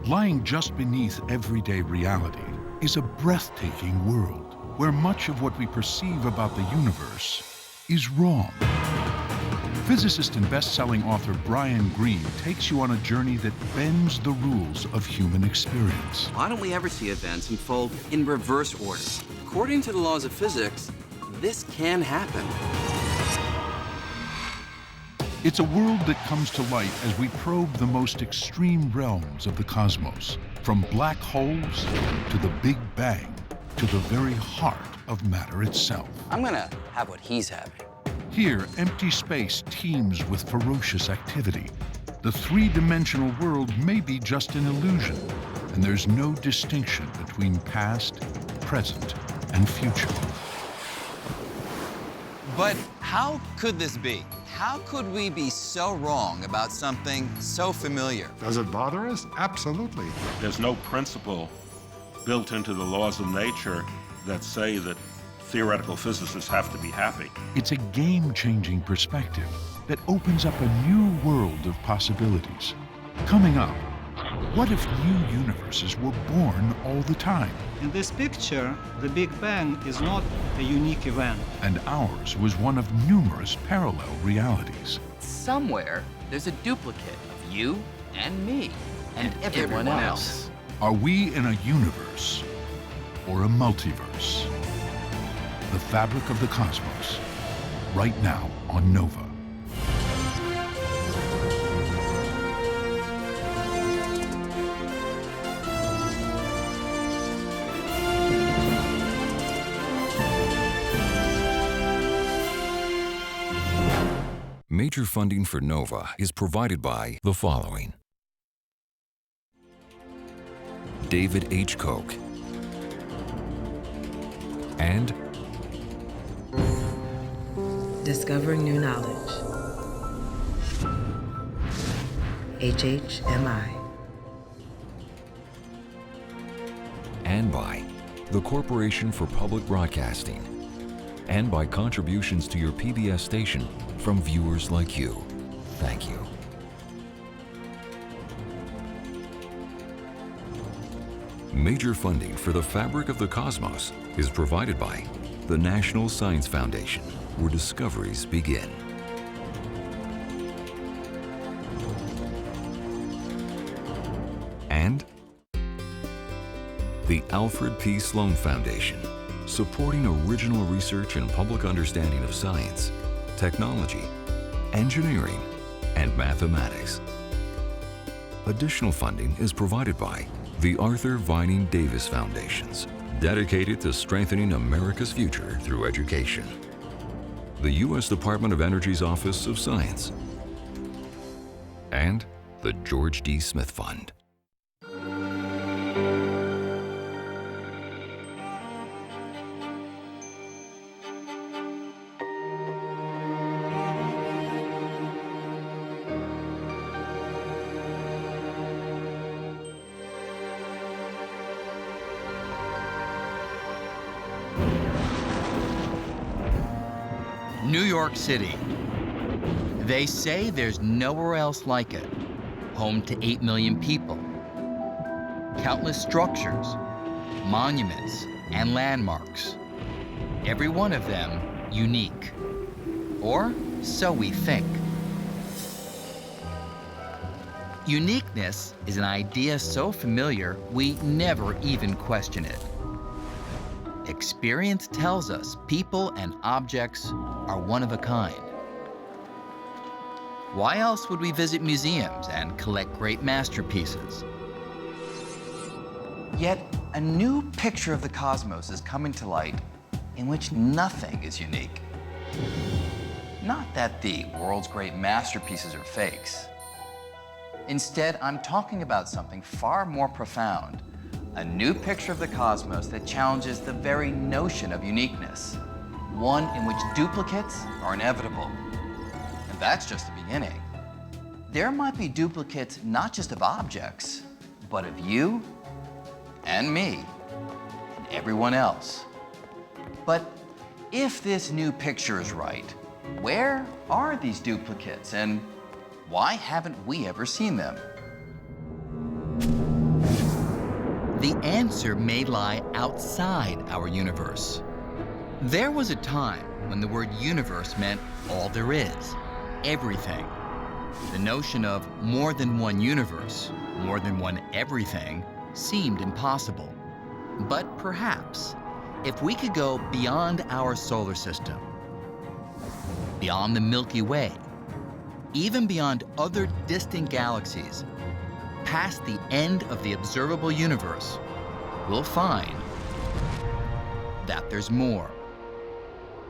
Lying just beneath everyday reality is a breathtaking world where much of what we perceive about the universe is wrong. Physicist and best-selling author Brian Greene takes you on a journey that bends the rules of human experience. Why don't we ever see events unfold in reverse order? According to the laws of physics, this can happen. It's a world that comes to light as we probe the most extreme realms of the cosmos, from black holes to the Big Bang to the very heart of matter itself. I'm gonna have what he's having. Here, empty space teems with ferocious activity. The three-dimensional world may be just an illusion, and there's no distinction between past, present, and future. But how could this be? How could we be so wrong about something so familiar? Does it bother us? Absolutely. There's no principle built into the laws of nature that say that theoretical physicists have to be happy. It's a game-changing perspective that opens up a new world of possibilities. Coming up, what if new universes were born all the time? In this picture, the Big Bang is not a unique event. And ours was one of numerous parallel realities. Somewhere, there's a duplicate of you and me and everyone else. Are we in a universe or a multiverse? The fabric of the cosmos, right now on Nova. Major funding for Nova is provided by the following: David H. Koch and Discovering New Knowledge, HHMI, and by the Corporation for Public Broadcasting, and by contributions to your PBS station from viewers like you. Thank you. Major funding for the fabric of the cosmos is provided by the National Science Foundation, where discoveries begin. And the Alfred P. Sloan Foundation, supporting original research and public understanding of science, technology, engineering, and mathematics. Additional funding is provided by the Arthur Vining Davis Foundations, dedicated to strengthening America's future through education. The U.S. Department of Energy's Office of Science, and the George D. Smith Fund. New York City. They say there's nowhere else like it. Home to 8 million people. Countless structures, monuments, and landmarks. Every one of them unique. Or so we think. Uniqueness is an idea so familiar we never even question it. Experience tells us people and objects are one of a kind. Why else would we visit museums and collect great masterpieces? Yet, a new picture of the cosmos is coming to light in which nothing is unique. Not that the world's great masterpieces are fakes. Instead, I'm talking about something far more profound. A new picture of the cosmos that challenges the very notion of uniqueness. One in which duplicates are inevitable. And that's just the beginning. There might be duplicates not just of objects, but of you and me and everyone else. But if this new picture is right, where are these duplicates and why haven't we ever seen them? the answer may lie outside our universe. There was a time when the word universe meant all there is, everything. The notion of more than one universe, more than one everything, seemed impossible. But perhaps, if we could go beyond our solar system, beyond the Milky Way, even beyond other distant galaxies, past the end of the observable universe, we'll find that there's more,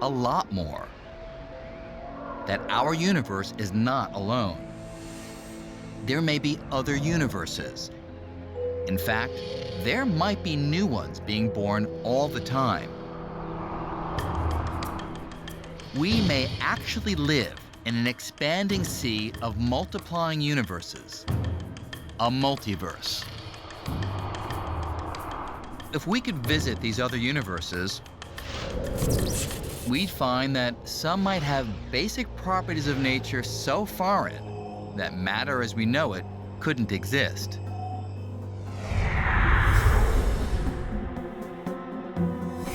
a lot more, that our universe is not alone. There may be other universes. In fact, there might be new ones being born all the time. We may actually live in an expanding sea of multiplying universes, a multiverse. If we could visit these other universes, we'd find that some might have basic properties of nature so foreign that matter as we know it couldn't exist.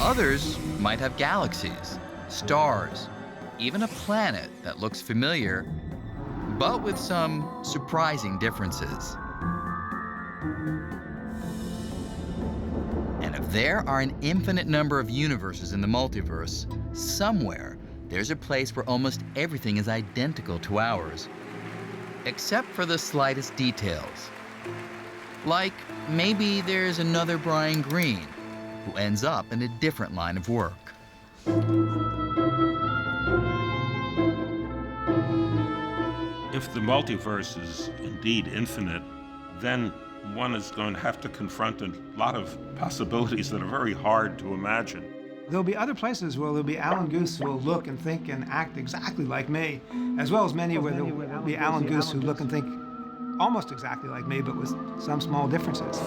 Others might have galaxies, stars, even a planet that looks familiar, but with some surprising differences. And if there are an infinite number of universes in the multiverse, somewhere there's a place where almost everything is identical to ours, except for the slightest details. Like maybe there's another Brian Greene who ends up in a different line of work. If the multiverse is indeed infinite, then one is going to have to confront a lot of possibilities that are very hard to imagine. There'll be other places where there'll be Alan Guths who will look and think and act exactly like me, as well as many where there'll be Alan Guths who look and think almost exactly like me, but with some small differences.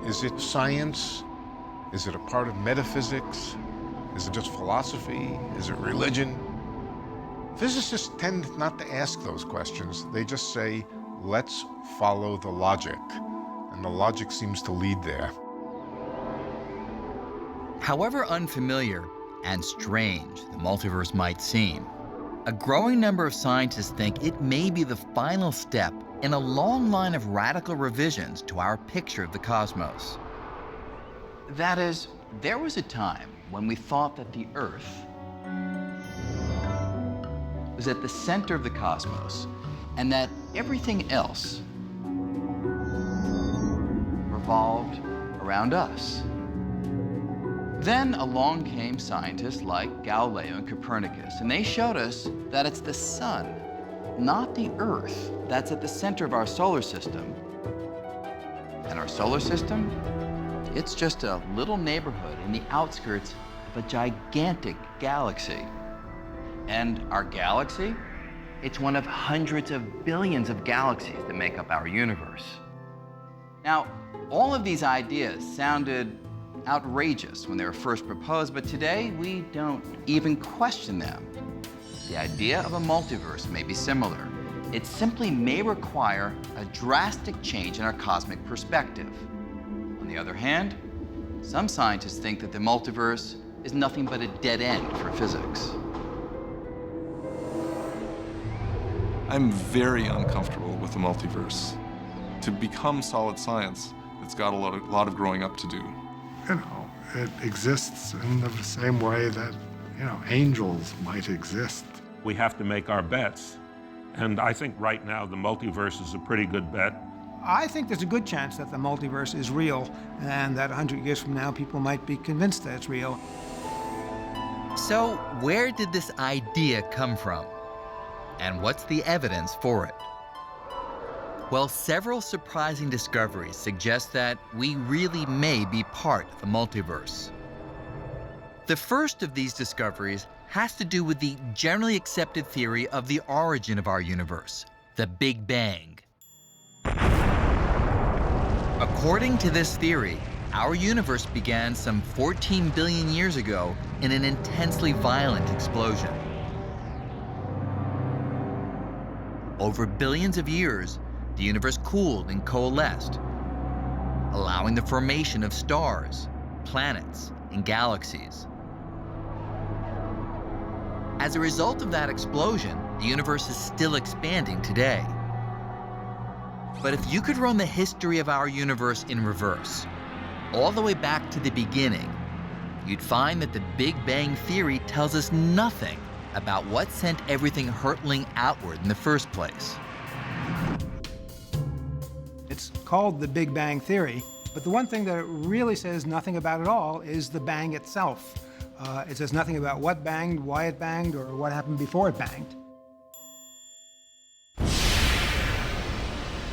Is it science? Is it a part of metaphysics? Is it just philosophy? Is it religion? Physicists tend not to ask those questions. They just say, let's follow the logic. And the logic seems to lead there. However unfamiliar and strange the multiverse might seem, a growing number of scientists think it may be the final step in a long line of radical revisions to our picture of the cosmos. That is, there was a time when we thought that the Earth was at the center of the cosmos and that everything else revolved around us. Then along came scientists like Galileo and Copernicus, and they showed us that it's the sun, not the Earth, that's at the center of our solar system. And our solar system, it's just a little neighborhood in the outskirts of a gigantic galaxy. And our galaxy, it's one of hundreds of billions of galaxies that make up our universe. Now, all of these ideas sounded outrageous when they were first proposed, but today we don't even question them. The idea of a multiverse may be similar. It simply may require a drastic change in our cosmic perspective. On the other hand, some scientists think that the multiverse is nothing but a dead end for physics. I'm very uncomfortable with the multiverse. To become solid science, it's got a lot of growing up to do. You know, it exists in the same way that, you know, angels might exist. We have to make our bets. And I think right now the multiverse is a pretty good bet. I think there's a good chance that the multiverse is real, and that 100 years from now, people might be convinced that it's real. So where did this idea come from? And what's the evidence for it? Well, several surprising discoveries suggest that we really may be part of the multiverse. The first of these discoveries has to do with the generally accepted theory of the origin of our universe, the Big Bang. According to this theory, our universe began some 14 billion years ago in an intensely violent explosion. Over billions of years, the universe cooled and coalesced. allowing the formation of stars, planets, and galaxies. As a result of that explosion, the universe is still expanding today. But if you could run the history of our universe in reverse, all the way back to the beginning, you'd find that the Big Bang Theory tells us nothing about what sent everything hurtling outward in the first place. It's called the Big Bang Theory, but the one thing that it really says nothing about at all is the bang itself. It says nothing about what banged, why it banged, or what happened before it banged.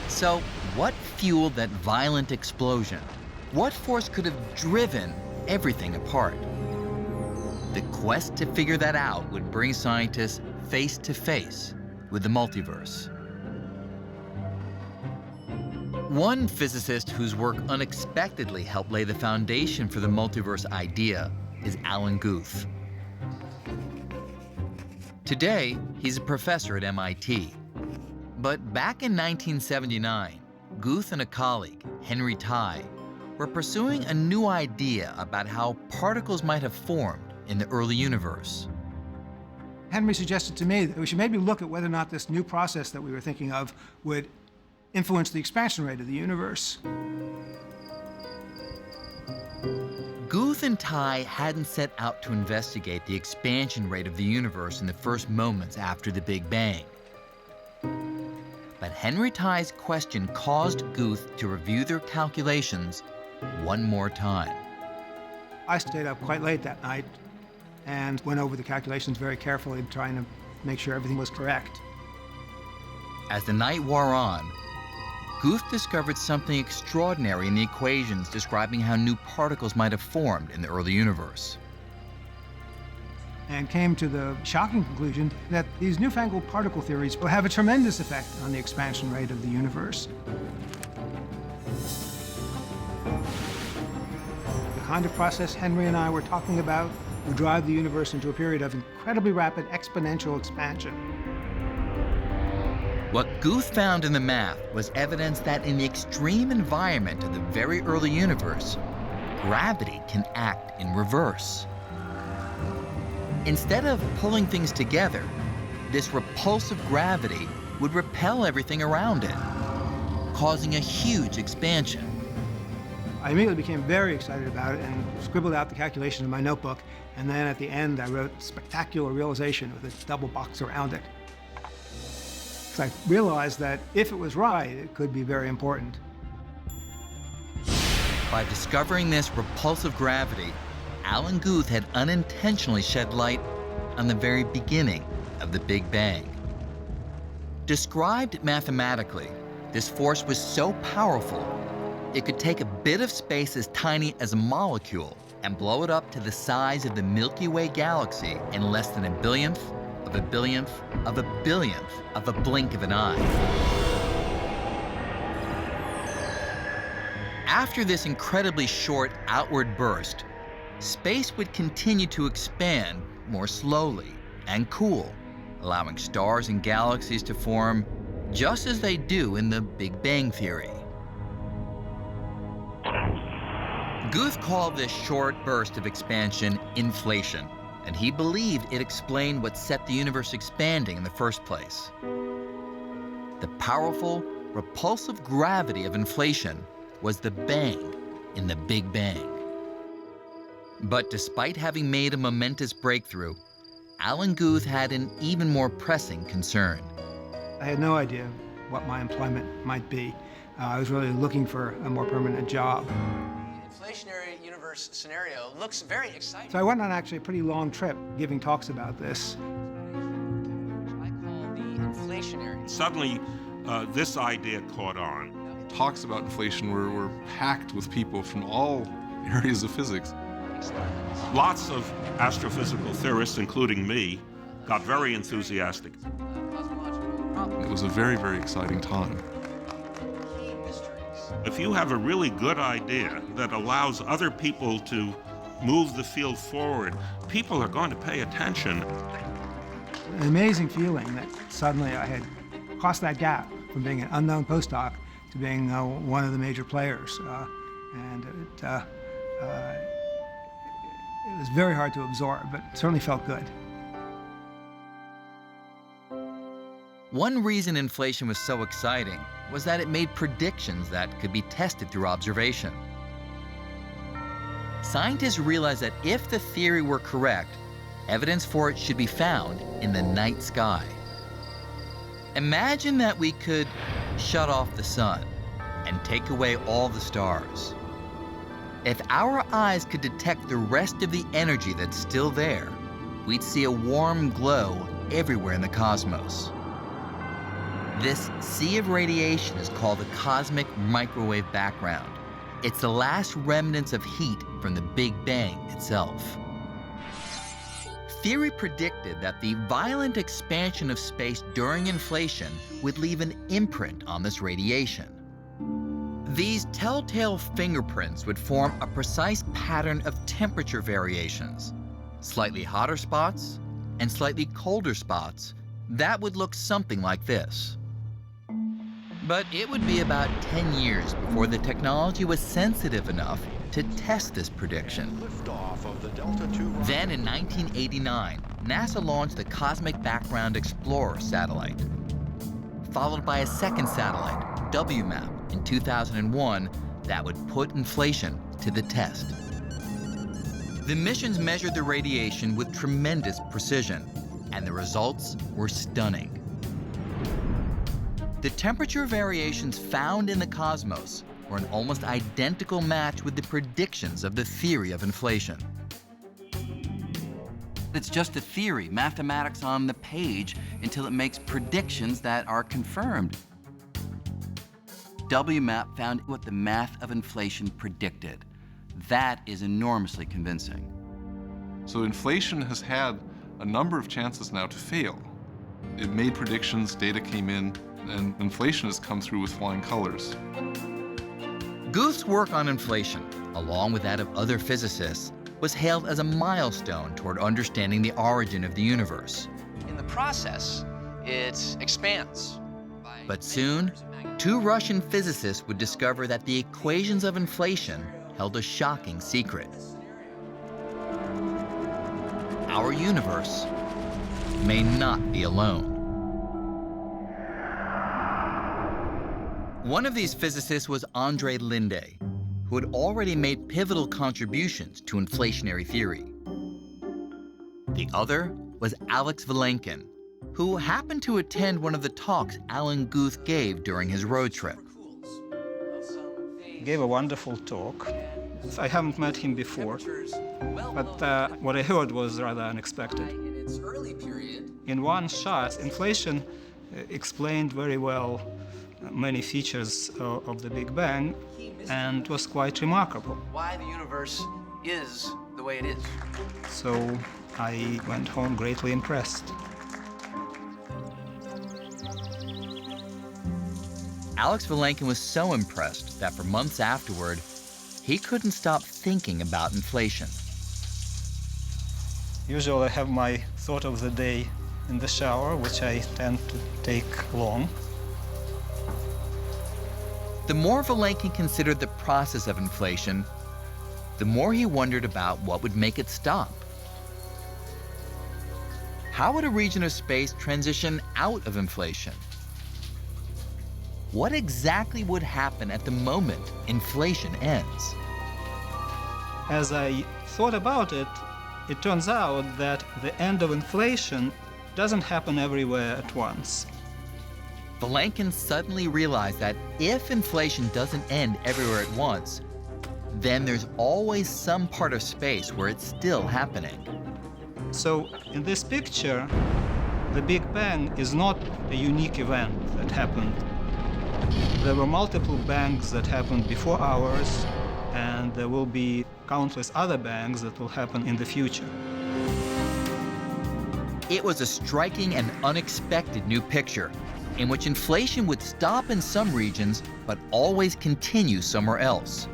So, what fueled that violent explosion? What force could have driven everything apart? The quest to figure that out would bring scientists face to face with the multiverse. One physicist whose work unexpectedly helped lay the foundation for the multiverse idea is Alan Guth. Today, he's a professor at MIT. But back in 1979, Guth and a colleague, Henry Tye, were pursuing a new idea about how particles might have formed in the early universe. Henry suggested to me that we should maybe look at whether or not this new process that we were thinking of would influence the expansion rate of the universe. Guth and Tye hadn't set out to investigate the expansion rate of the universe in the first moments after the Big Bang. But Henry Tye's question caused Guth to review their calculations one more time. I stayed up quite late that night and went over the calculations very carefully, trying to make sure everything was correct. As the night wore on, Guth discovered something extraordinary in the equations describing how new particles might have formed in the early universe. And came to the shocking conclusion that these newfangled particle theories will have a tremendous effect on the expansion rate of the universe. The kind of process Henry and I were talking about would drive the universe into a period of incredibly rapid exponential expansion. What Guth found in the math was evidence that in the extreme environment of the very early universe, gravity can act in reverse. Instead of pulling things together, this repulsive gravity would repel everything around it, causing a huge expansion. I immediately became very excited about it and scribbled out the calculation in my notebook, and then at the end I wrote "spectacular realization" with a double box around it. So I realized that if it was right, it could be very important. By discovering this repulsive gravity, Alan Guth had unintentionally shed light on the very beginning of the Big Bang. Described mathematically, this force was so powerful, it could take a bit of space as tiny as a molecule and blow it up to the size of the Milky Way galaxy in less than a billionth of a billionth of a billionth of a blink of an eye. After this incredibly short outward burst, space would continue to expand more slowly and cool, allowing stars and galaxies to form just as they do in the Big Bang Theory. Guth called this short burst of expansion inflation, and he believed it explained what set the universe expanding in the first place. The powerful, repulsive gravity of inflation was the bang in the Big Bang. But despite having made a momentous breakthrough, Alan Guth had an even more pressing concern. I had no idea what my employment might be. I was really looking for a more permanent job. The inflationary universe scenario looks very exciting. So I went on actually a pretty long trip giving talks about this. I call the inflationary. Suddenly, this idea caught on. Talks about inflation were packed with people from all areas of physics. Lots of astrophysical theorists, including me, got very enthusiastic. It was a very, very exciting time. If you have a really good idea that allows other people to move the field forward, people are going to pay attention. An amazing feeling that suddenly I had crossed that gap from being an unknown postdoc to being one of the major players. And it was very hard to absorb, but it certainly felt good. One reason inflation was so exciting was that it made predictions that could be tested through observation. Scientists realized that if the theory were correct, evidence for it should be found in the night sky. Imagine that we could shut off the sun and take away all the stars. If our eyes could detect the rest of the energy that's still there, we'd see a warm glow everywhere in the cosmos. This sea of radiation is called the cosmic microwave background. It's the last remnants of heat from the Big Bang itself. Theory predicted that the violent expansion of space during inflation would leave an imprint on this radiation. These telltale fingerprints would form a precise pattern of temperature variations, slightly hotter spots and slightly colder spots that would look something like this. But it would be about 10 years before the technology was sensitive enough to test this prediction. Then in 1989, NASA launched the Cosmic Background Explorer satellite, followed by a second satellite, WMAP, in 2001 that would put inflation to the test. The missions measured the radiation with tremendous precision, and the results were stunning. The temperature variations found in the cosmos were an almost identical match with the predictions of the theory of inflation. It's just a theory, mathematics on the page, until it makes predictions that are confirmed. WMAP found what the math of inflation predicted. That is enormously convincing. So inflation has had a number of chances now to fail. It made predictions, data came in, and inflation has come through with flying colors. Guth's work on inflation, along with that of other physicists, was hailed as a milestone toward understanding the origin of the universe. In the process, it expands. But soon, two Russian physicists would discover that the equations of inflation held a shocking secret. Our universe may not be alone. One of these physicists was Andrei Linde, who had already made pivotal contributions to inflationary theory. The other was Alex Vilenkin, who happened to attend one of the talks Alan Guth gave during his road trip. He gave a wonderful talk. I haven't met him before, but what I heard was rather unexpected. In one shot, inflation explained very well many features of the Big Bang, and was quite remarkable. Why the universe is the way it is. So I went home greatly impressed. Alex Vilenkin was so impressed that for months afterward, he couldn't stop thinking about inflation. Usually I have my thought of the day in the shower, which I tend to take long. The more Vilenkin considered the process of inflation, the more he wondered about what would make it stop. How would a region of space transition out of inflation? What exactly would happen at the moment inflation ends? As I thought about it, it turns out that the end of inflation doesn't happen everywhere at once. Vilenkin suddenly realized that if inflation doesn't end everywhere at once, then there's always some part of space where it's still happening. So in this picture, the Big Bang is not a unique event that happened. There were multiple bangs that happened before ours, and there will be countless other bangs that will happen in the future. It was a striking and unexpected new picture, in which inflation would stop in some regions, but always continue somewhere else.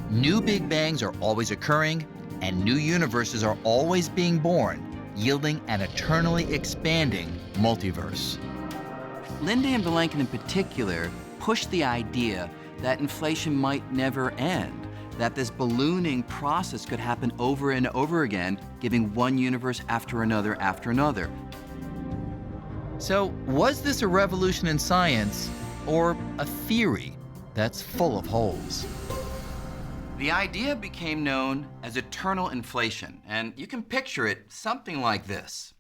New Big Bangs are always occurring, and new universes are always being born, yielding an eternally expanding multiverse. Linde and Vilenkin in particular pushed the idea that inflation might never end, that this ballooning process could happen over and over again, giving one universe after another after another. So, was this a revolution in science or a theory that's full of holes? The idea became known as eternal inflation, and you can picture it something like this.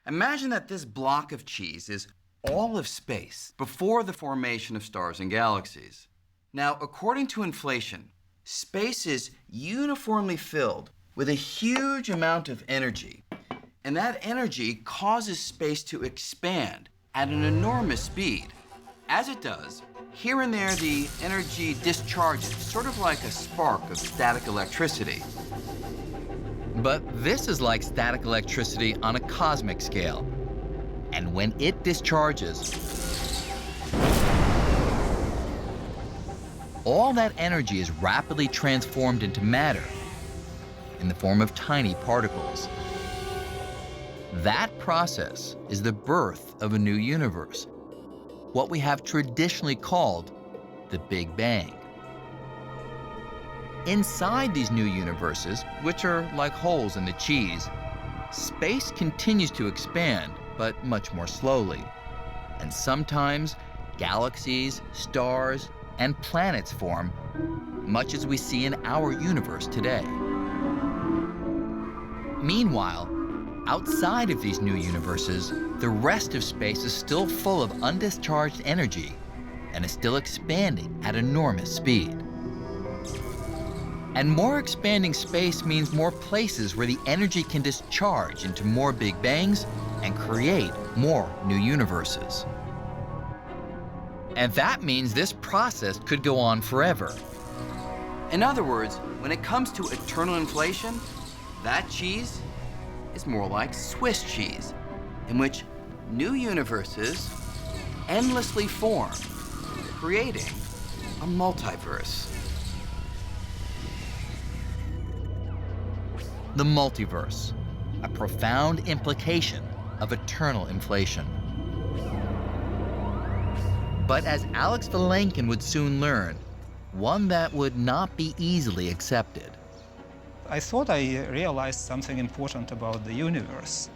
Imagine that this block of cheese is all of space before the formation of stars and galaxies. Now, according to inflation, space is uniformly filled with a huge amount of energy, and that energy causes space to expand at an enormous speed. As it does, here and there the energy discharges, sort of like a spark of static electricity. But this is like static electricity on a cosmic scale. And when it discharges, all that energy is rapidly transformed into matter in the form of tiny particles. That process is the birth of a new universe, what we have traditionally called the Big Bang. Inside these new universes, which are like holes in the cheese, space continues to expand, but much more slowly. And sometimes galaxies, stars, and planets form, much as we see in our universe today. Meanwhile, outside of these new universes, the rest of space is still full of undischarged energy and is still expanding at enormous speed. And more expanding space means more places where the energy can discharge into more Big Bangs and create more new universes. And that means this process could go on forever. In other words, when it comes to eternal inflation, that cheese is more like Swiss cheese, in which new universes endlessly form, creating a multiverse. The multiverse, a profound implication of eternal inflation. But as Alex Vilenkin would soon learn, one that would not be easily accepted. I thought I realized something important about the universe,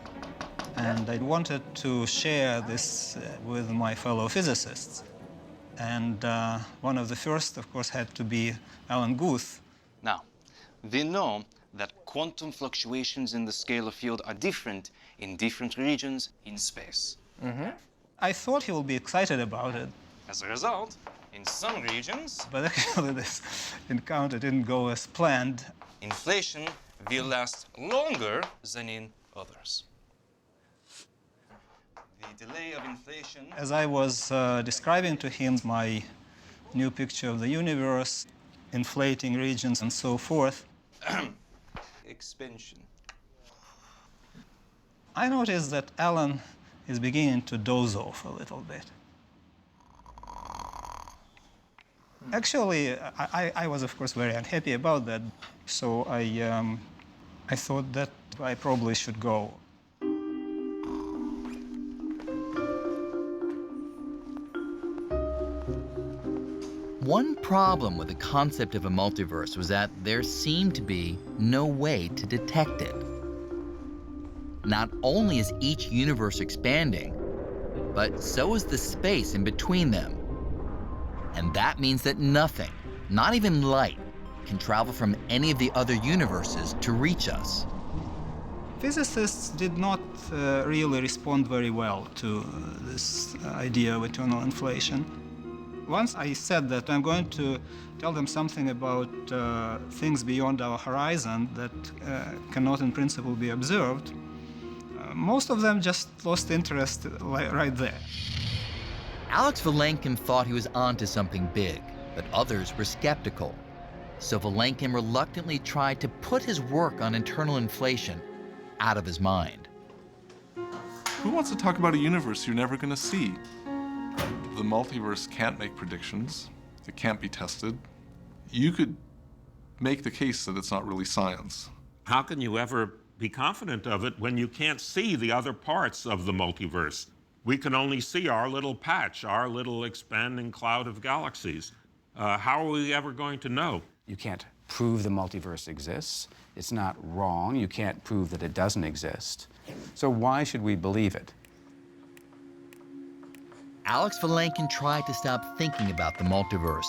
and I wanted to share this with my fellow physicists. And one of the first, of course, had to be Alan Guth. Now, we know that quantum fluctuations in the scalar field are different in different regions in space. I thought he would be excited about it. As a result, in some regions, But actually this encounter didn't go as planned. inflation will last longer than in others. The delay of inflation As I was describing to him my new picture of the universe, inflating regions and so forth, expansion. I noticed that Alan is beginning to doze off a little bit. Actually, I was, of course, very unhappy about that, so I thought that I probably should go. One problem with the concept of a multiverse was that there seemed to be no way to detect it. Not only is each universe expanding, but so is the space in between them. And that means that nothing, not even light, can travel from any of the other universes to reach us. Physicists did not really respond very well to this idea of eternal inflation. Once I said that I'm going to tell them something about things beyond our horizon that cannot in principle be observed, most of them just lost interest right there. Alex Vilenkin thought he was onto something big, but others were skeptical. So Vilenkin reluctantly tried to put his work on eternal inflation out of his mind. Who wants to talk about a universe you're never going to see? The multiverse can't make predictions. It can't be tested. You could make the case that it's not really science. How can you ever be confident of it when you can't see the other parts of the multiverse? We can only see our little patch, our little expanding cloud of galaxies. How are we ever going to know? You can't prove the multiverse exists. It's not wrong. You can't prove that it doesn't exist. So why should we believe it? Alex Vilenkin tried to stop thinking about the multiverse.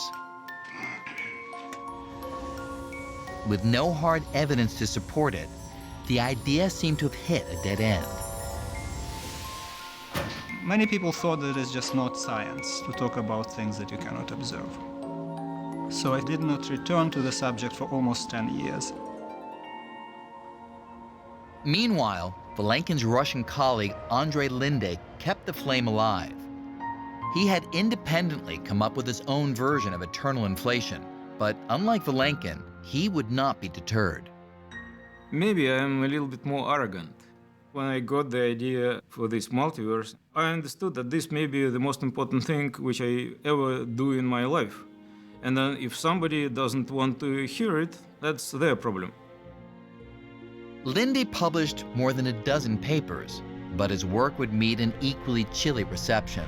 With no hard evidence to support it, the idea seemed to have hit a dead end. Many people thought that it's just not science to talk about things that you cannot observe. So I did not return to the subject for almost 10 years. Meanwhile, Vilenkin's Russian colleague Andrei Linde kept the flame alive. He had independently come up with his own version of eternal inflation, but unlike Vilenkin, he would not be deterred. Maybe I am a little bit more arrogant. When I got the idea for this multiverse, I understood that this may be the most important thing which I ever do in my life. And then if somebody doesn't want to hear it, that's their problem. Linde published more than a dozen papers, but his work would meet an equally chilly reception.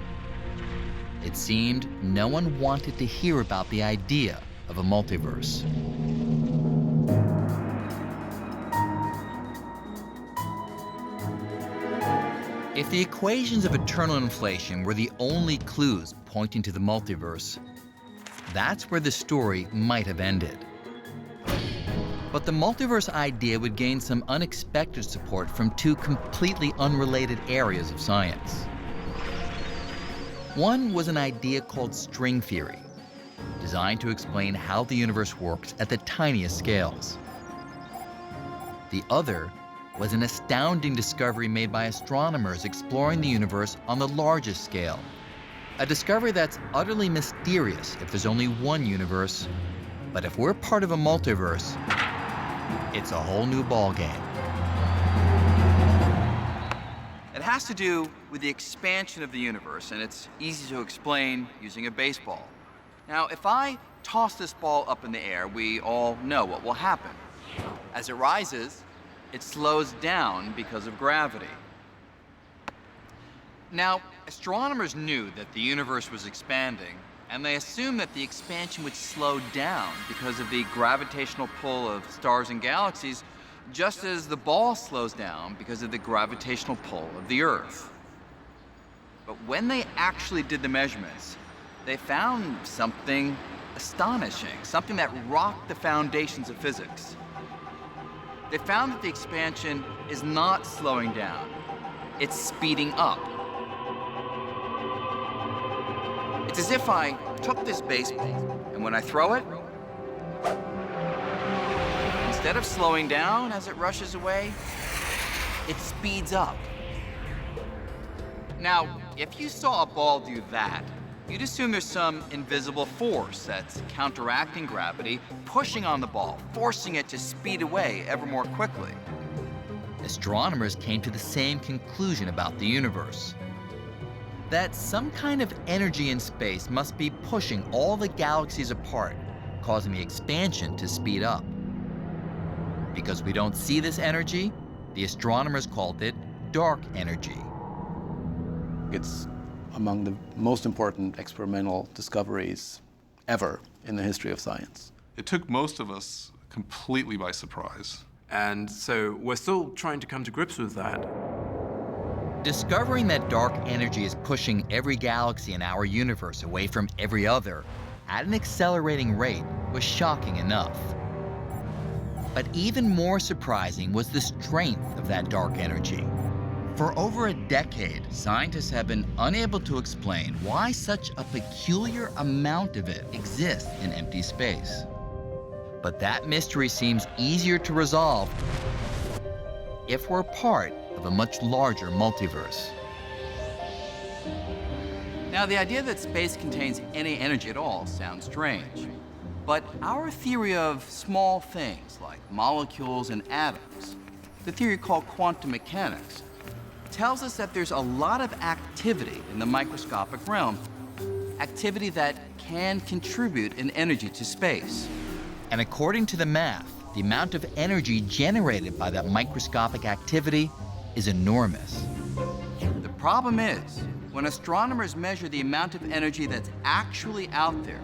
It seemed no one wanted to hear about the idea of a multiverse. If the equations of eternal inflation were the only clues pointing to the multiverse, that's where the story might have ended. But the multiverse idea would gain some unexpected support from two completely unrelated areas of science. One was an idea called string theory, designed to explain how the universe works at the tiniest scales. The other was an astounding discovery made by astronomers exploring the universe on the largest scale. A discovery that's utterly mysterious if there's only one universe, but if we're part of a multiverse, it's a whole new ballgame. It has to do with the expansion of the universe, and it's easy to explain using a baseball. Now, if I toss this ball up in the air, we all know what will happen. As it rises, it slows down because of gravity. Now, astronomers knew that the universe was expanding, and they assumed that the expansion would slow down because of the gravitational pull of stars and galaxies, just as the ball slows down because of the gravitational pull of the Earth. But when they actually did the measurements, they found something astonishing, something that rocked the foundations of physics. They found that the expansion is not slowing down, it's speeding up. It's as if I took this baseball, and when I throw it, instead of slowing down as it rushes away, it speeds up. Now, if you saw a ball do that, you'd assume there's some invisible force that's counteracting gravity, pushing on the ball, forcing it to speed away ever more quickly. Astronomers came to the same conclusion about the universe: that some kind of energy in space must be pushing all the galaxies apart, causing the expansion to speed up. Because we don't see this energy, the astronomers called it dark energy. It's among the most important experimental discoveries ever in the history of science. It took most of us completely by surprise. And so we're still trying to come to grips with that. Discovering that dark energy is pushing every galaxy in our universe away from every other at an accelerating rate was shocking enough. But even more surprising was the strength of that dark energy. For over a decade, scientists have been unable to explain why such a peculiar amount of it exists in empty space. But that mystery seems easier to resolve if we're part of a much larger multiverse. Now, the idea that space contains any energy at all sounds strange. But our theory of small things like molecules and atoms, the theory called quantum mechanics, tells us that there's a lot of activity in the microscopic realm, activity that can contribute in energy to space. And according to the math, the amount of energy generated by that microscopic activity is enormous. The problem is, when astronomers measure the amount of energy that's actually out there,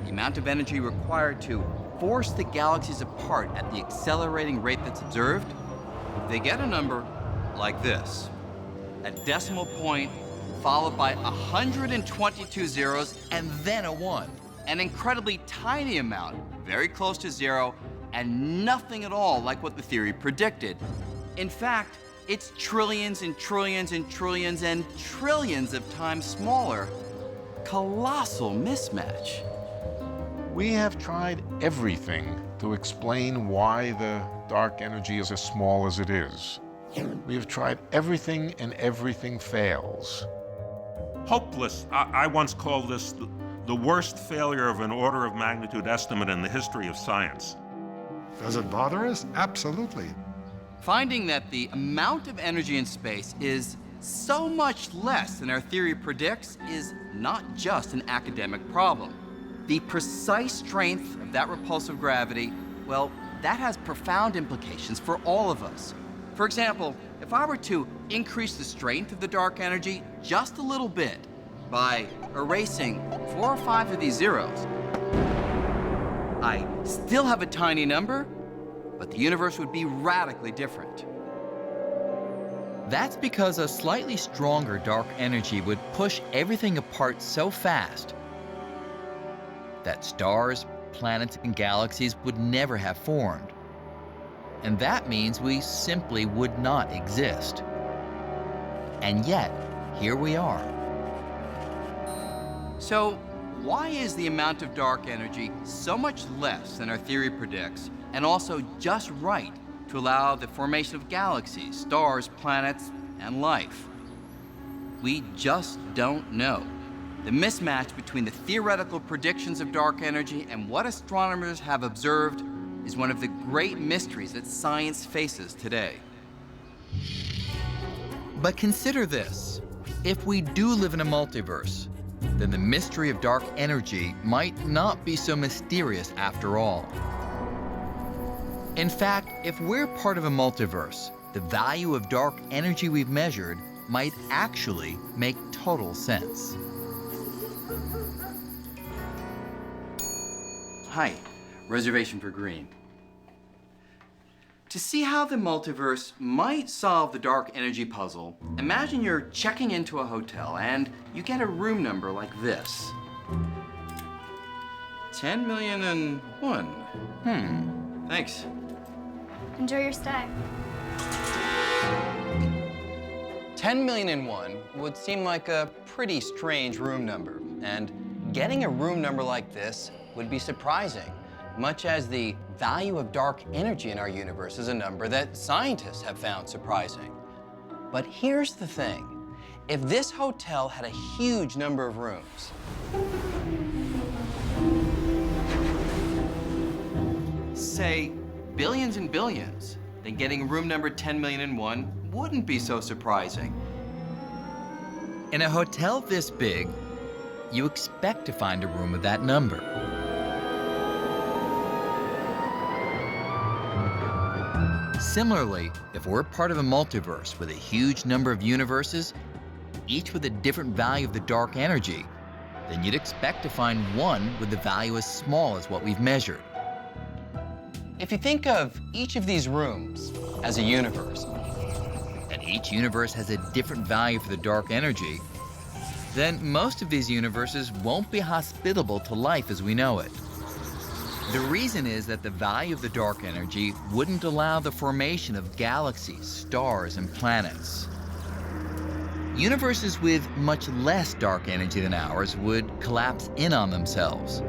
the amount of energy required to force the galaxies apart at the accelerating rate that's observed, they get a number like this. A decimal point followed by 122 zeros and then a 1. An incredibly tiny amount, very close to 0, and nothing at all like what the theory predicted. In fact, it's trillions and trillions and trillions and trillions of times smaller. Colossal mismatch. We have tried everything to explain why the dark energy is as small as it is. We have tried everything and everything fails. Hopeless. I once called this the worst failure of an order of magnitude estimate in the history of science. Does it bother us? Absolutely. Finding that the amount of energy in space is so much less than our theory predicts is not just an academic problem. The precise strength of that repulsive gravity, well, that has profound implications for all of us. For example, if I were to increase the strength of the dark energy just a little bit by erasing 4 or 5 of these zeros, I still have a tiny number, but the universe would be radically different. That's because a slightly stronger dark energy would push everything apart so fast that stars, planets, and galaxies would never have formed. And that means we simply would not exist. And yet, here we are. So, why is the amount of dark energy so much less than our theory predicts, and also just right to allow the formation of galaxies, stars, planets, and life? We just don't know. The mismatch between the theoretical predictions of dark energy and what astronomers have observed is one of the great mysteries that science faces today. But consider this. If we do live in a multiverse, then the mystery of dark energy might not be so mysterious after all. In fact, if we're part of a multiverse, the value of dark energy we've measured might actually make total sense. Hi, reservation for green. To see how the multiverse might solve the dark energy puzzle, imagine you're checking into a hotel and you get a room number like this. 10,000,001. Thanks. Enjoy your stay. 10,000,001 would seem like a pretty strange room number, and getting a room number like this would be surprising, much as the value of dark energy in our universe is a number that scientists have found surprising. But here's the thing. If this hotel had a huge number of rooms, say billions and billions, then getting room number 10,000,001 wouldn't be so surprising. In a hotel this big, you expect to find a room with that number. Similarly, if we're part of a multiverse with a huge number of universes, each with a different value of the dark energy, then you'd expect to find one with the value as small as what we've measured. If you think of each of these rooms as a universe, and each universe has a different value for the dark energy, then most of these universes won't be hospitable to life as we know it. The reason is that the value of the dark energy wouldn't allow the formation of galaxies, stars, and planets. Universes with much less dark energy than ours would collapse in on themselves.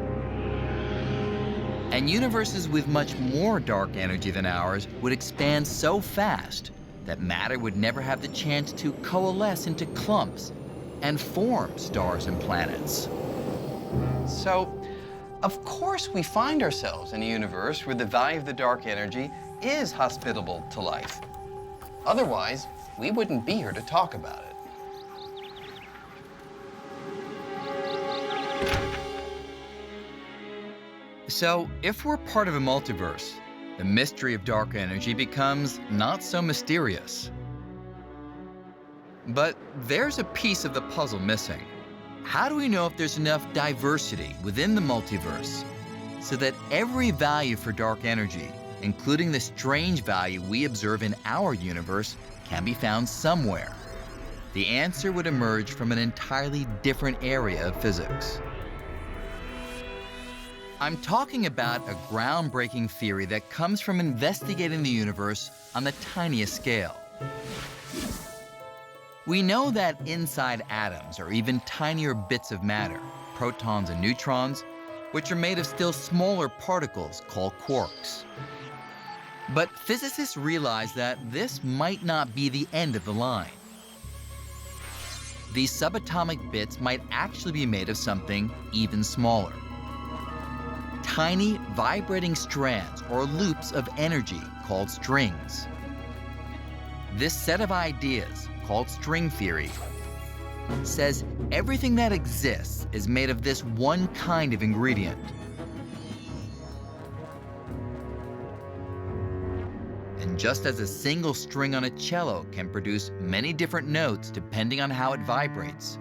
And universes with much more dark energy than ours would expand so fast that matter would never have the chance to coalesce into clumps and form stars and planets. So, of course we find ourselves in a universe where the value of the dark energy is hospitable to life. Otherwise, we wouldn't be here to talk about it. So, if we're part of a multiverse, the mystery of dark energy becomes not so mysterious. But there's a piece of the puzzle missing. How do we know if there's enough diversity within the multiverse so that every value for dark energy, including the strange value we observe in our universe, can be found somewhere, the answer would emerge from an entirely different area of physics. I'm talking about a groundbreaking theory that comes from investigating the universe on the tiniest scale. We know that inside atoms are even tinier bits of matter, protons and neutrons, which are made of still smaller particles called quarks. But physicists realize that this might not be the end of the line. These subatomic bits might actually be made of something even smaller. Tiny vibrating strands or loops of energy called strings. This set of ideas, called string theory, says everything that exists is made of this one kind of ingredient. And just as a single string on a cello can produce many different notes depending on how it vibrates,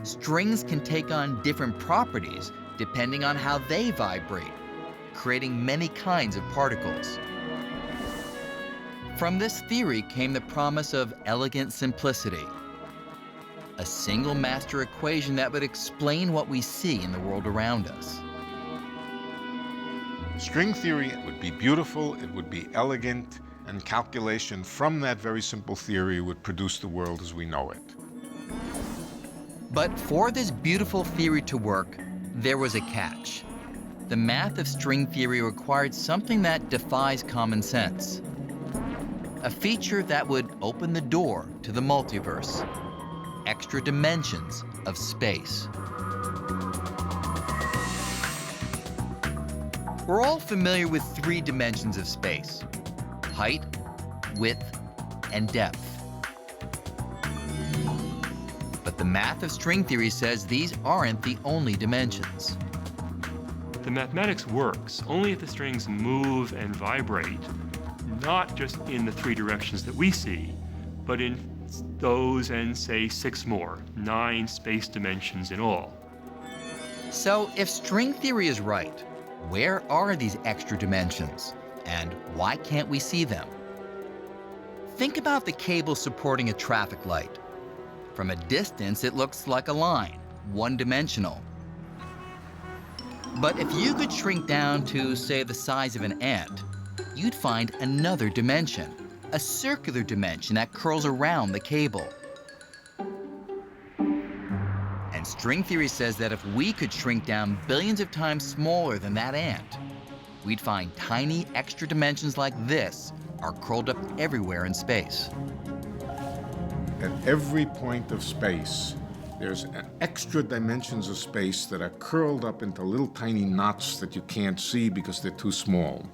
strings can take on different properties depending on how they vibrate, creating many kinds of particles. From this theory came the promise of elegant simplicity, a single master equation that would explain what we see in the world around us. String theory would be beautiful, it would be elegant, and calculation from that very simple theory would produce the world as we know it. But for this beautiful theory to work, there was a catch. The math of string theory required something that defies common sense. A feature that would open the door to the multiverse. Extra dimensions of space. We're all familiar with 3 dimensions of space: height, width, and depth. But the math of string theory says these aren't the only dimensions. The mathematics works only if the strings move and vibrate, not just in the 3 directions that we see, but in those and, say, 6 more, 9 space dimensions in all. So if string theory is right, where are these extra dimensions? And why can't we see them? Think about the cable supporting a traffic light. From a distance, it looks like a line, one-dimensional. But if you could shrink down to, say, the size of an ant, you'd find another dimension, a circular dimension that curls around the cable. And string theory says that if we could shrink down billions of times smaller than that ant, we'd find tiny extra dimensions like this are curled up everywhere in space. At every point of space, there's an extra dimensions of space that are curled up into little tiny knots that you can't see because they're too small.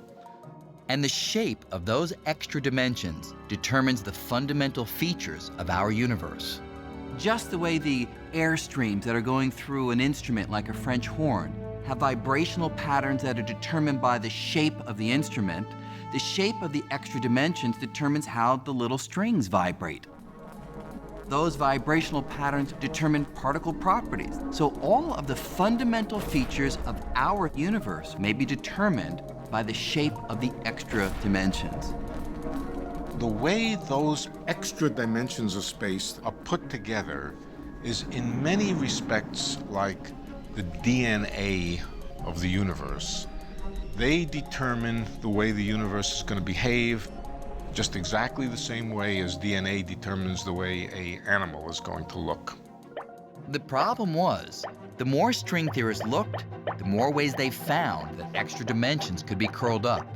And the shape of those extra dimensions determines the fundamental features of our universe. Just the way the air streams that are going through an instrument like a French horn have vibrational patterns that are determined by the shape of the instrument, the shape of the extra dimensions determines how the little strings vibrate. Those vibrational patterns determine particle properties. So all of the fundamental features of our universe may be determined by the shape of the extra dimensions. The way those extra dimensions of space are put together is in many respects like the DNA of the universe. They determine the way the universe is going to behave, just exactly the same way as DNA determines the way an animal is going to look. The problem was, the more string theorists looked, the more ways they found that extra dimensions could be curled up.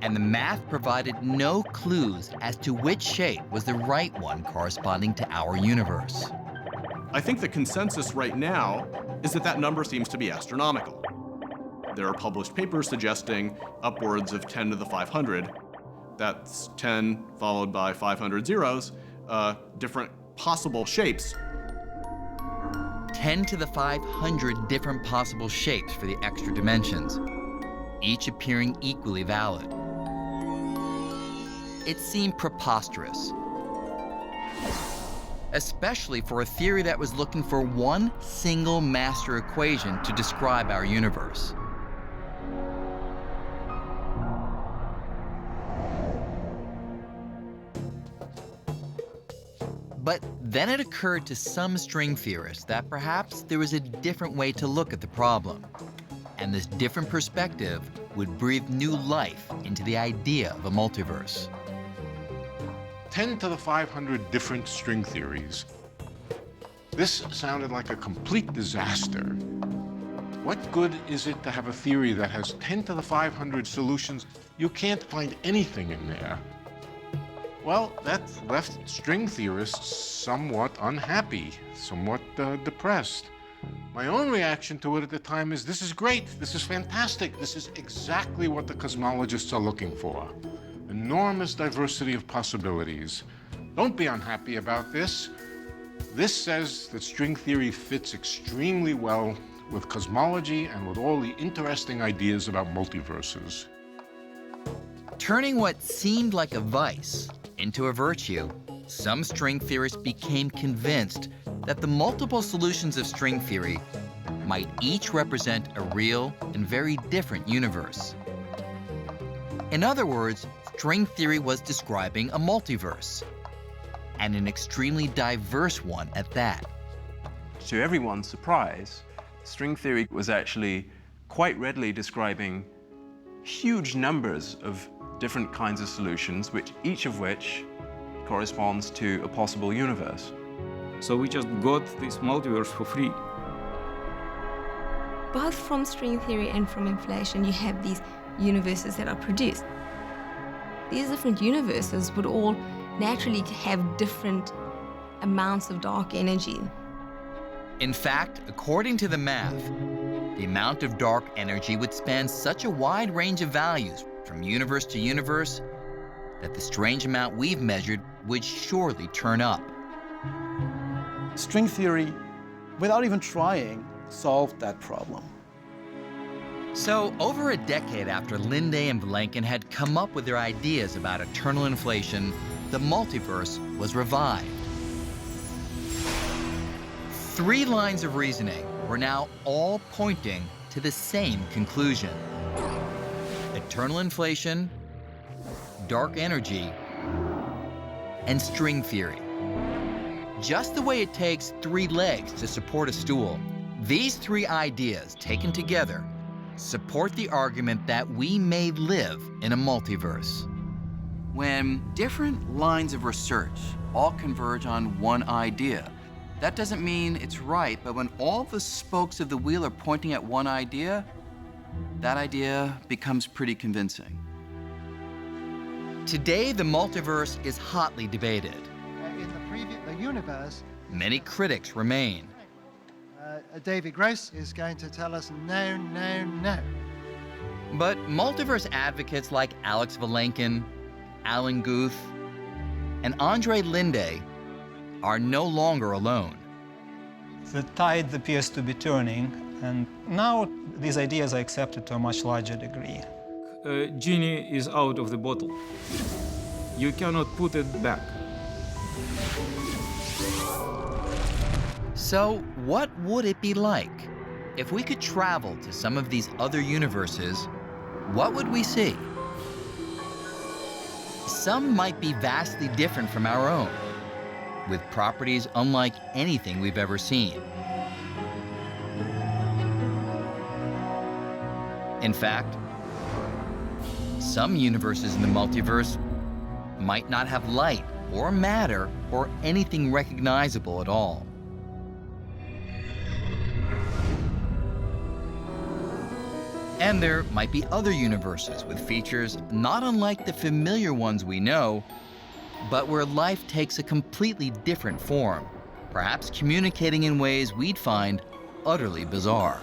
And the math provided no clues as to which shape was the right one corresponding to our universe. I think the consensus right now is that that number seems to be astronomical. There are published papers suggesting upwards of 10 to the 500. That's 10 followed by 500 zeros, different possible shapes. 10 to the 500 different possible shapes for the extra dimensions, each appearing equally valid. It seemed preposterous, especially for a theory that was looking for one single master equation to describe our universe. But then it occurred to some string theorists that perhaps there was a different way to look at the problem. And this different perspective would breathe new life into the idea of a multiverse. 10 to the 500 different string theories. This sounded like a complete disaster. What good is it to have a theory that has 10 to the 500 solutions? You can't find anything in there. Well, that left string theorists somewhat unhappy, somewhat depressed. My own reaction to it at the time is, this is great, this is fantastic, this is exactly what the cosmologists are looking for. Enormous diversity of possibilities. Don't be unhappy about this. This says that string theory fits extremely well with cosmology and with all the interesting ideas about multiverses. Turning what seemed like a vice into a virtue, some string theorists became convinced that the multiple solutions of string theory might each represent a real and very different universe. In other words, string theory was describing a multiverse, and an extremely diverse one at that. To everyone's surprise, string theory was actually quite readily describing huge numbers of different kinds of solutions, each of which corresponds to a possible universe. So we just got this multiverse for free. Both from string theory and from inflation, you have these universes that are produced. These different universes would all naturally have different amounts of dark energy. In fact, according to the math, the amount of dark energy would span such a wide range of values from universe to universe that the strange amount we've measured would surely turn up. String theory, without even trying, solved that problem. So, over a decade after Linde and Vilenkin had come up with their ideas about eternal inflation, the multiverse was revived. 3 lines of reasoning were now all pointing to the same conclusion. Eternal inflation, dark energy, and string theory. Just the way it takes 3 legs to support a stool, these 3 ideas taken together support the argument that we may live in a multiverse. When different lines of research all converge on one idea, that doesn't mean it's right, but when all the spokes of the wheel are pointing at one idea, that idea becomes pretty convincing. Today, the multiverse is hotly debated. In the universe, Many critics remain. David Gross is going to tell us no, no, no. But multiverse advocates like Alex Vilenkin, Alan Guth, and Andre Linde are no longer alone. The tide appears to be turning, and now these ideas are accepted to a much larger degree. Genie is out of the bottle. You cannot put it back. So, what would it be like if we could travel to some of these other universes? What would we see? Some might be vastly different from our own, with properties unlike anything we've ever seen. In fact, some universes in the multiverse might not have light or matter or anything recognizable at all. And there might be other universes with features not unlike the familiar ones we know, but where life takes a completely different form, perhaps communicating in ways we'd find utterly bizarre.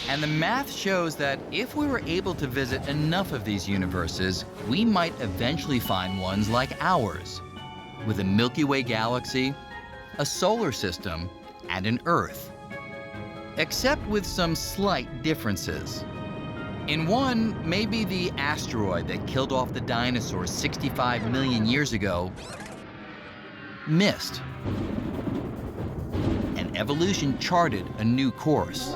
And the math shows that if we were able to visit enough of these universes, we might eventually find ones like ours, with a Milky Way galaxy, a solar system, and an Earth. Except with some slight differences. In one, maybe the asteroid that killed off the dinosaurs 65 million years ago missed. And evolution charted a new course.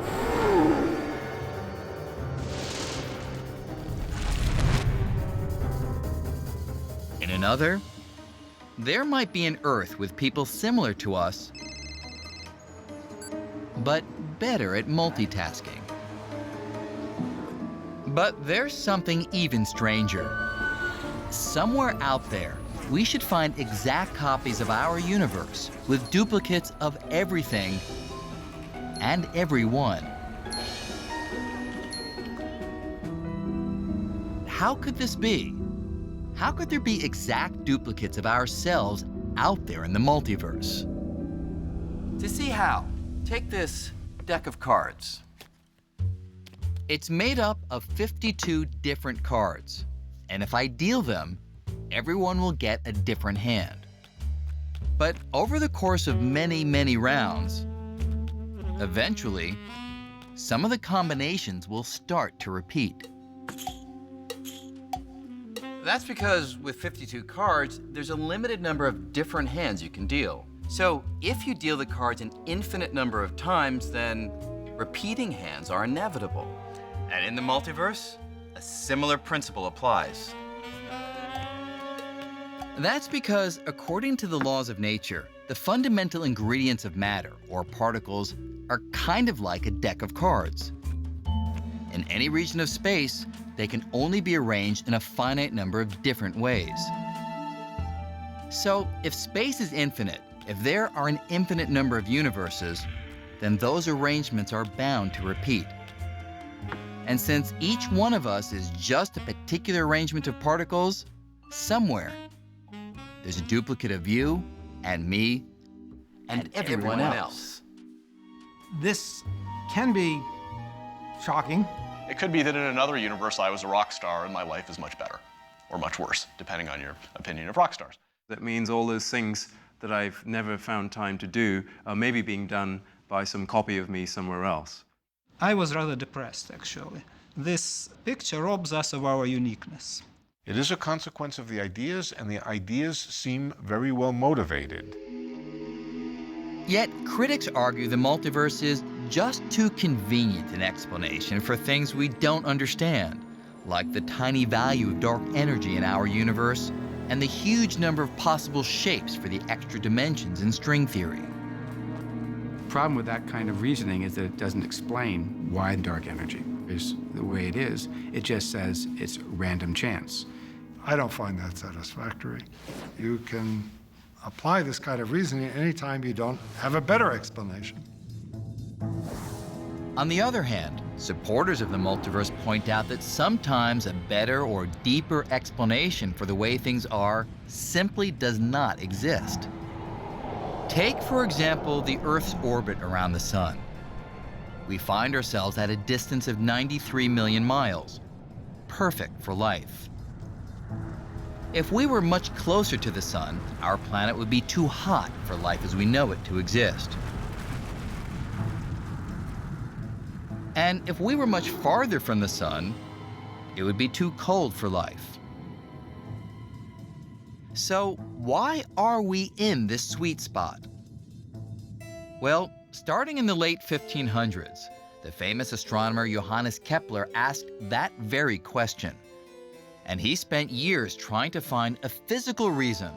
In another, There might be an Earth with people similar to us, but better at multitasking. But there's something even stranger. Somewhere out there, we should find exact copies of our universe with duplicates of everything and everyone. How could this be? How could there be exact duplicates of ourselves out there in the multiverse? To see how, take this deck of cards. It's made up of 52 different cards, and if I deal them, everyone will get a different hand. But over the course of many, many rounds, eventually, some of the combinations will start to repeat. That's because with 52 cards, there's a limited number of different hands you can deal. So if you deal the cards an infinite number of times, then repeating hands are inevitable. And in the multiverse, a similar principle applies. That's because, according to the laws of nature, the fundamental ingredients of matter, or particles, are kind of like a deck of cards. In any region of space, they can only be arranged in a finite number of different ways. So, if space is infinite, if there are an infinite number of universes, then those arrangements are bound to repeat. And since each one of us is just a particular arrangement of particles, somewhere there's a duplicate of you and me and everyone else. This can be shocking. It could be that in another universe I was a rock star and my life is much better, or much worse, depending on your opinion of rock stars. That means all those things that I've never found time to do are maybe being done by some copy of me somewhere else. I was rather depressed, actually. This picture robs us of our uniqueness. It is a consequence of the ideas, and the ideas seem very well motivated. Yet critics argue the multiverse is just too convenient an explanation for things we don't understand, like the tiny value of dark energy in our universe and the huge number of possible shapes for the extra dimensions in string theory. The problem with that kind of reasoning is that it doesn't explain why dark energy is the way it is. It just says it's random chance. I don't find that satisfactory. You can apply this kind of reasoning anytime you don't have a better explanation. On the other hand, supporters of the multiverse point out that sometimes a better or deeper explanation for the way things are simply does not exist. Take, for example, the Earth's orbit around the Sun. We find ourselves at a distance of 93 million miles, perfect for life. If we were much closer to the Sun, our planet would be too hot for life as we know it to exist. And if we were much farther from the Sun, it would be too cold for life. So why are we in this sweet spot? Well, starting in the late 1500s, the famous astronomer Johannes Kepler asked that very question. And he spent years trying to find a physical reason,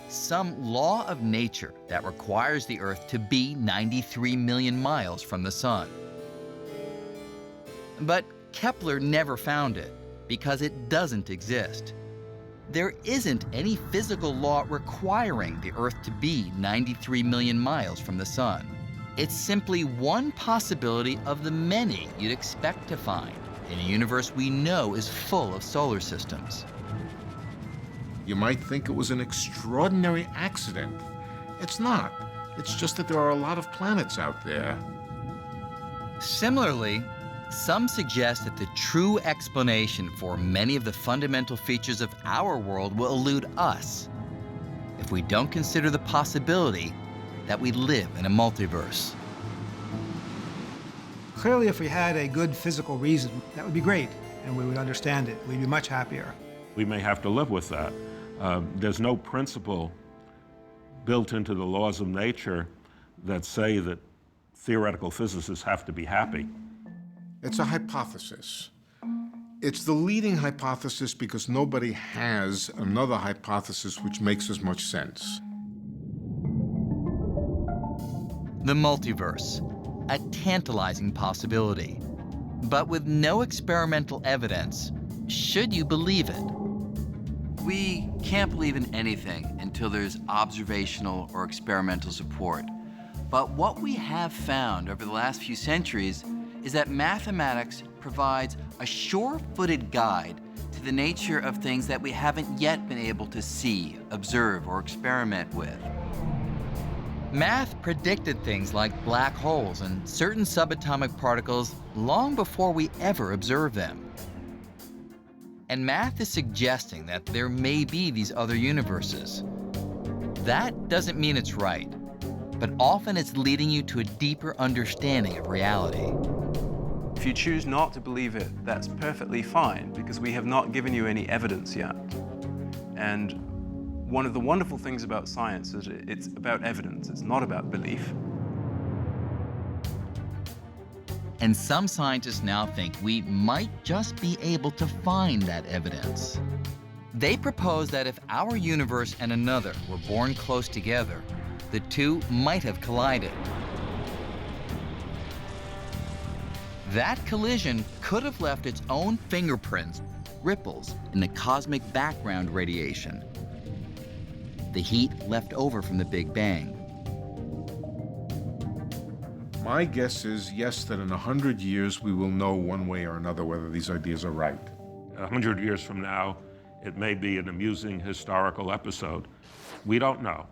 some law of nature that requires the Earth to be 93 million miles from the Sun. But Kepler never found it, because it doesn't exist. There isn't any physical law requiring the Earth to be 93 million miles from the Sun. It's simply one possibility of the many you'd expect to find in a universe we know is full of solar systems. You might think it was an extraordinary accident. It's not. It's just that there are a lot of planets out there. Similarly, some suggest that the true explanation for many of the fundamental features of our world will elude us if we don't consider the possibility that we live in a multiverse. Clearly, if we had a good physical reason, that would be great, and we would understand it. We'd be much happier. We may have to live with that. There's no principle built into the laws of nature that say that theoretical physicists have to be happy. It's a hypothesis. It's the leading hypothesis because nobody has another hypothesis which makes as much sense. The multiverse, a tantalizing possibility. But with no experimental evidence, should you believe it? We can't believe in anything until there's observational or experimental support. But what we have found over the last few centuries is that mathematics provides a sure-footed guide to the nature of things that we haven't yet been able to see, observe, or experiment with. Math predicted things like black holes and certain subatomic particles long before we ever observed them. And math is suggesting that there may be these other universes. That doesn't mean it's right, but often it's leading you to a deeper understanding of reality. If you choose not to believe it, that's perfectly fine, because we have not given you any evidence yet. And one of the wonderful things about science is it's about evidence, it's not about belief. And some scientists now think we might just be able to find that evidence. They propose that if our universe and another were born close together, the two might have collided. That collision could have left its own fingerprints, ripples in the cosmic background radiation, the heat left over from the Big Bang. My guess is, yes, that in 100 years we will know one way or another whether these ideas are right. 100 years from now, it may be an amusing historical episode. We don't know.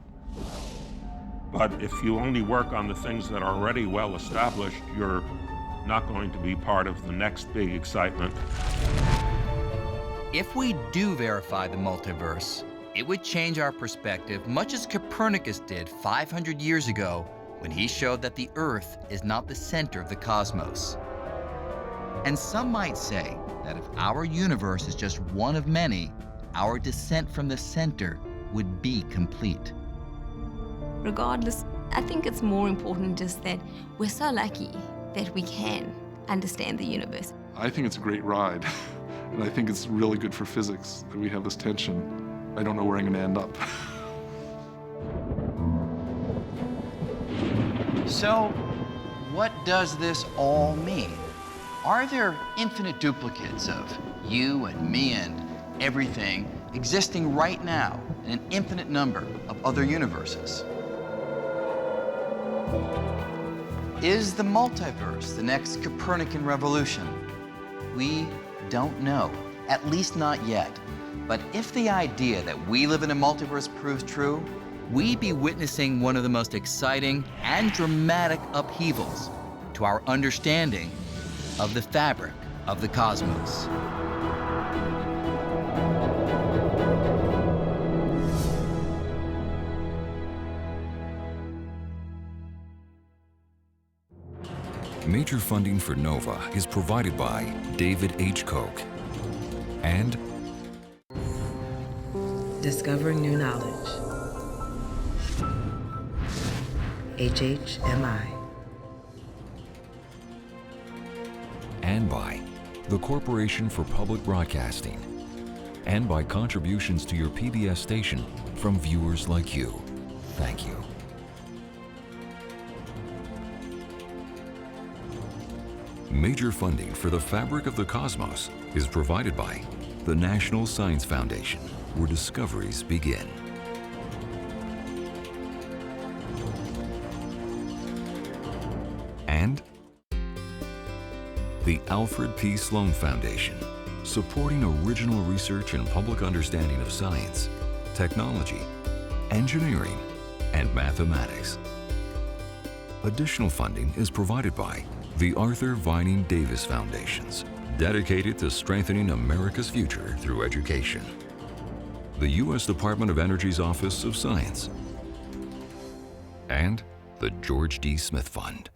But if you only work on the things that are already well established, you're not going to be part of the next big excitement. If we do verify the multiverse, it would change our perspective much as Copernicus did 500 years ago when he showed that the Earth is not the center of the cosmos. And some might say that if our universe is just one of many, our descent from the center would be complete. Regardless, I think it's more important just that we're so lucky that we can understand the universe. I think it's a great ride, and I think it's really good for physics that we have this tension. I don't know where I'm going to end up. So, what does this all mean? Are there infinite duplicates of you and me and everything existing right now in an infinite number of other universes? Is the multiverse the next Copernican revolution? We don't know, at least not yet. But if the idea that we live in a multiverse proves true, we'd be witnessing one of the most exciting and dramatic upheavals to our understanding of the fabric of the cosmos. Major funding for NOVA is provided by David H. Koch and Discovering new knowledge. HHMI. and by the Corporation for Public Broadcasting, and by contributions to your PBS station from viewers like you. Thank you. Major funding for the fabric of the cosmos is provided by the National Science Foundation, where discoveries begin. And the Alfred P. Sloan Foundation, supporting original research and public understanding of science, technology, engineering, and mathematics. Additional funding is provided by the Arthur Vining Davis Foundations, dedicated to strengthening America's future through education. The U.S. Department of Energy's Office of Science, and the George D. Smith Fund.